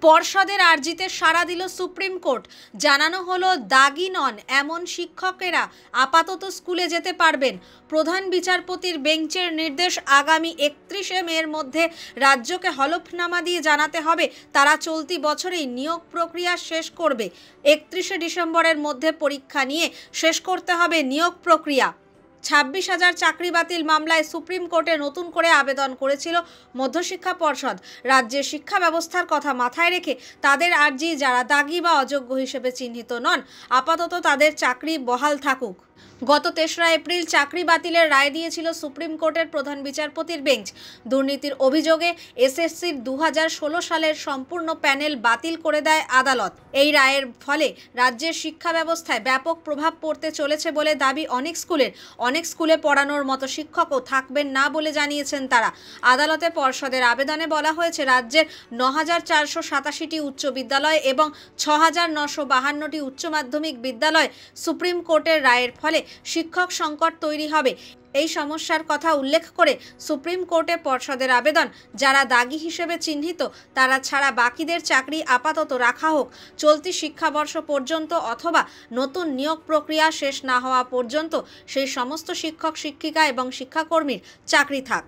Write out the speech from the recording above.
পর্ষদের আর্জিতে সাড়া দিল সুপ্রিম কোর্ট। জানানো হলো দাগি নন এমন শিক্ষকেরা আপাতত স্কুলে যেতে পারবেন। প্রধান বিচারপতির বেঞ্চের নির্দেশ, আগামী 31শে মের মধ্যে রাজ্যকে হলফনামা দিয়ে জানাতে হবে তারা চলতি বছরেই নিয়োগ প্রক্রিয়া শেষ করবে। 31শে ডিসেম্বরের মধ্যে পরীক্ষা নিয়ে শেষ করতে হবে নিয়োগ প্রক্রিয়া। 26,000 চাকরি বাতিল মামলায় সুপ্রিম কোর্টে নতুন করে আবেদন করেছিল মধ্যশিক্ষা পর্ষদ। রাজ্যের শিক্ষা ব্যবস্থার কথা মাথায় রেখে তাদের আর্জি, যারা দাগি বা অযোগ্য হিসেবে চিহ্নিত নন আপাতত তাদের চাকরি বহাল থাকুক। গত 3রা এপ্রিল চাকরি বাতিলের রায় দিয়েছিল সুপ্রিম কোর্টের প্রধান বিচারপতির বেঞ্চ। দুর্নীতির অভিযোগে এসএসসির 2016 সালের সম্পূর্ণ প্যানেল বাতিল করে দেয় আদালত। এই রায়ের ফলে রাজ্যের শিক্ষা ব্যবস্থায় ব্যাপক প্রভাব পড়তে চলেছে বলে দাবি অনেক স্কুলে পড়ানোর মতো শিক্ষকও থাকবেন না বলে জানিয়েছেন তারা। আদালতে পর্ষদের আবেদনে বলা হয়েছে, রাজ্যের 9,487টি উচ্চ বিদ্যালয় এবং 6,952টি উচ্চ মাধ্যমিক বিদ্যালয় সুপ্রিম কোর্টের রায়ের ফলে শিক্ষক সংকট তৈরি হবে। এই সমস্যার কথা উল্লেখ করে সুপ্রিম কোর্টে পর্ষদের আবেদন, যারা দাগি হিসেবে চিহ্নিত তারা ছাড়া বাকিদের চাকরি আপাতত রাখা হোক চলতি শিক্ষাবর্ষ পর্যন্ত, অথবা নতুন নিয়োগ প্রক্রিয়া শেষ না হওয়া পর্যন্ত সেই সমস্ত শিক্ষক, শিক্ষিকা এবং শিক্ষাকর্মীর চাকরি থাক।